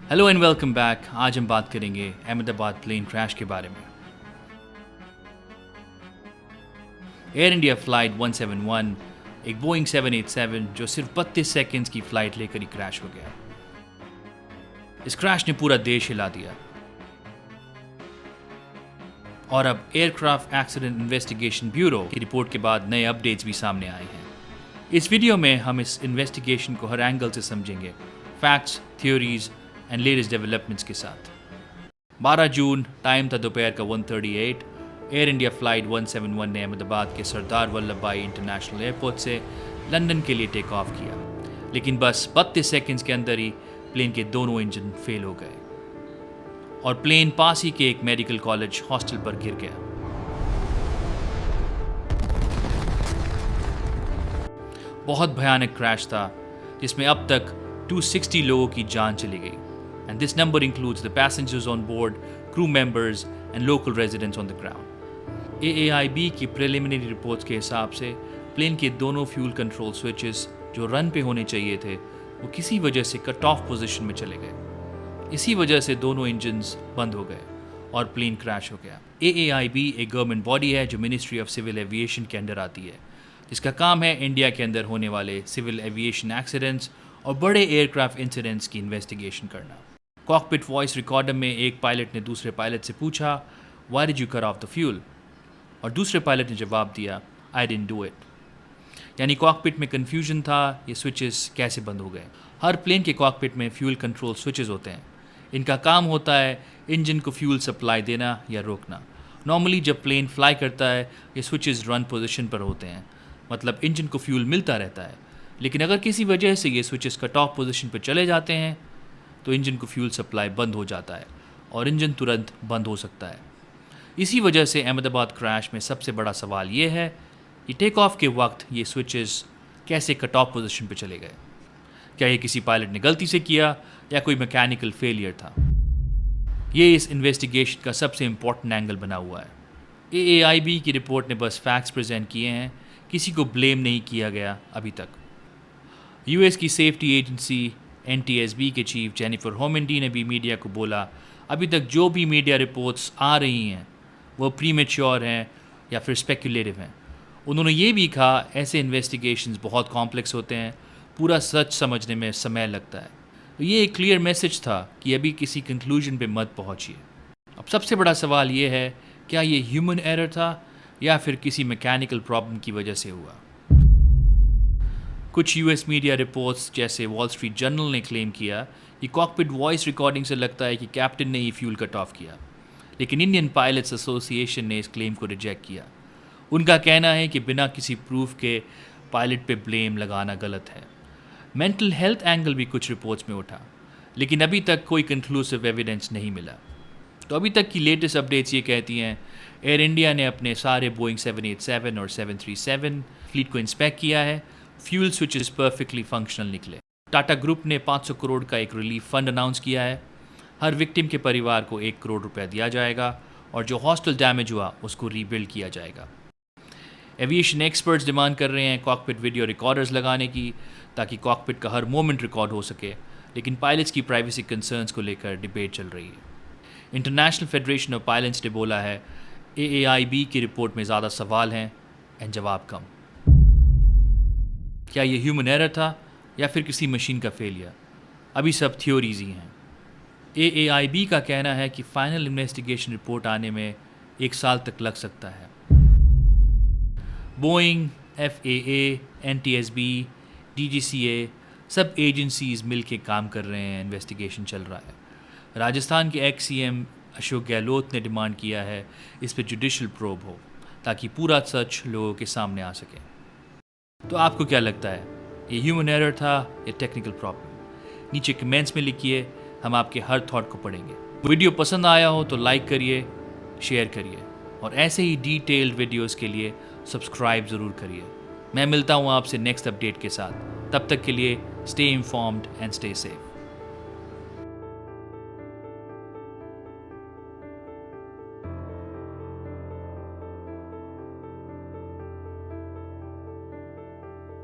Hello and welcome back. आज हम बात करेंगे अहमदाबाद प्लेन क्रैश के बारे में। एयर इंडिया फ्लाइट 171 एक बोइंग 787 जो सिर्फ 32 सेकंड्स की फ्लाइट लेकर ही क्रैश हो गया। इस क्रैश ने पूरा देश हिला दिया और अब एयरक्राफ्ट एक्सीडेंट इन्वेस्टिगेशन ब्यूरो की रिपोर्ट के बाद नए अपडेट्स भी सामने आए हैं। इस वीडियो में हम इस इन्वेस्टिगेशन को हर एंगल से समझेंगे, facts, theories and latest developments के साथ। 12 जून, टाइम था दोपहर का 1:38। एयर इंडिया फ्लाइट 171 ने अहमदाबाद के सरदार वल्लभ भाई इंटरनेशनल एयरपोर्ट से लंदन के लिए टेक ऑफ किया, लेकिन बस 32 सेकंड्स के अंदर ही प्लेन के दोनों इंजन फेल हो गए और प्लेन पास ही के एक मेडिकल कॉलेज हॉस्टल पर गिर गया। बहुत भयानक क्रैश था जिसमें अब तक 260 लोगों की जान चली गई। And this number includes the passengers on board, crew members and local residents on the ground. AAIB की preliminary reports के हिसाब से प्लेन के दोनों फ्यूल कंट्रोल स्विचेस जो रन पे होने चाहिए थे वो किसी वजह से कट ऑफ पोजीशन में चले गए। इसी वजह से दोनों इंजन्स बंद हो गए और प्लेन क्रैश हो गया। AAIB एक गवर्नमेंट बॉडी है जो मिनिस्ट्री ऑफ सिविल एविएशन के अंडर आती है, जिसका काम है इंडिया के अंदर होने वाले सिविल एविएशन एक्सीडेंट्स और बड़े एयरक्राफ्ट इंसिडेंट्स की इन्वेस्टिगेशन करना। कॉकपिट वॉइस रिकॉर्डर में एक पायलट ने दूसरे पायलट से पूछा, why did you cut off the fuel? और दूसरे पायलट ने जवाब दिया, आई डिडंट डू इट। यानी कॉकपिट में कन्फ्यूजन था, ये स्विचेस कैसे बंद हो गए। हर प्लेन के कॉकपिट में फ्यूल कंट्रोल स्विचेस होते हैं। इनका काम होता है इंजन को फ्यूल सप्लाई देना या रोकना। नॉर्मली जब प्लेन फ्लाई करता है ये स्विचेस रन पोजिशन पर होते हैं, मतलब इंजन को फ्यूल मिलता रहता है। लेकिन अगर किसी वजह से ये स्विचेस कट ऑफ पोजिशन पर चले जाते हैं तो इंजन को फ्यूल सप्लाई बंद हो जाता है और इंजन तुरंत बंद हो सकता है। इसी वजह से अहमदाबाद क्रैश में सबसे बड़ा सवाल ये है कि टेक ऑफ के वक्त ये स्विचेस कैसे कट ऑफ पोजीशन पे चले गए। क्या ये किसी पायलट ने गलती से किया या कोई मैकेनिकल फेलियर था? ये इस इन्वेस्टिगेशन का सबसे इम्पोर्टेंट एंगल बना हुआ है। AAIB की रिपोर्ट ने बस फैक्ट्स प्रेजेंट किए हैं, किसी को ब्लेम नहीं किया गया अभी तक। US की सेफ्टी एजेंसी NTSB के चीफ जेनिफर होमेंडी ने भी मीडिया को बोला, अभी तक जो भी मीडिया रिपोर्ट्स आ रही हैं वो प्रीमेच्योर हैं या फिर स्पेकुलेटिव हैं। उन्होंने ये भी कहा, ऐसे इन्वेस्टिगेशंस बहुत कॉम्प्लेक्स होते हैं, पूरा सच समझने में समय लगता है। तो ये एक क्लियर मैसेज था कि अभी किसी कंक्लूजन पे मत पहुंचिए। अब सबसे बड़ा सवाल ये है, क्या ये ह्यूमन एरर था या फिर किसी मैकेनिकल प्रॉब्लम की वजह से हुआ? कुछ US मीडिया रिपोर्ट्स जैसे वॉल स्ट्रीट जर्नल ने क्लेम किया कि कॉकपिट वॉइस रिकॉर्डिंग से लगता है कि कैप्टन ने ही फ्यूल कट ऑफ किया, लेकिन इंडियन पायलट्स एसोसिएशन ने इस क्लेम को रिजेक्ट किया। उनका कहना है कि बिना किसी प्रूफ के पायलट पे ब्लेम लगाना गलत है। मेंटल हेल्थ एंगल भी कुछ रिपोर्ट्स में उठा, लेकिन अभी तक कोई कंक्लूसिव एविडेंस नहीं मिला। तो अभी तक की लेटेस्ट अपडेट्स ये कहती हैं, एयर इंडिया ने अपने सारे बोइंग 787 और 737 फ्लीट को इंस्पेक्ट किया है, फ्यूल स्विचेस परफेक्टली फंक्शनल निकले। टाटा ग्रुप ने 500 करोड़ का एक रिलीफ फंड अनाउंस किया है। हर विक्टिम के परिवार को 1 करोड़ रुपया दिया जाएगा और जो हॉस्टल डैमेज हुआ उसको रीबिल्ड किया जाएगा। एविएशन एक्सपर्ट्स डिमांड कर रहे हैं कॉकपिट वीडियो रिकॉर्डर्स लगाने की, ताकि कॉकपिट का हर मोमेंट रिकॉर्ड हो सके, लेकिन पायलट्स की प्राइवेसी कंसर्न्स को लेकर डिबेट चल रही है। इंटरनेशनल फेडरेशन ऑफ पायलट्स ने बोला है, AAIB की रिपोर्ट में ज़्यादा सवाल हैं एंड जवाब कम। क्या ये ह्यूमन एरर था या फिर किसी मशीन का फेलियर? अभी सब थ्योरीज ही हैं। AAIB का कहना है कि फाइनल इन्वेस्टिगेशन रिपोर्ट आने में 1 साल तक लग सकता है। बोइंग, FAA, NTSB, DGCA सब एजेंसीज मिल के काम कर रहे हैं, इन्वेस्टिगेशन चल रहा है। राजस्थान के ex-CM अशोक गहलोत ने डिमांड किया है इस पर जुडिशल प्रोब हो, ताकि पूरा सच लोगों के सामने आ सके। तो आपको क्या लगता है, ये ह्यूमन एरर था या टेक्निकल प्रॉब्लम? नीचे कमेंट्स में लिखिए, हम आपके हर थॉट को पढ़ेंगे। वीडियो पसंद आया हो तो लाइक करिए, शेयर करिए और ऐसे ही डिटेल्ड वीडियोस के लिए सब्सक्राइब ज़रूर करिए। मैं मिलता हूँ आपसे नेक्स्ट अपडेट के साथ। तब तक के लिए stay informed and stay safe.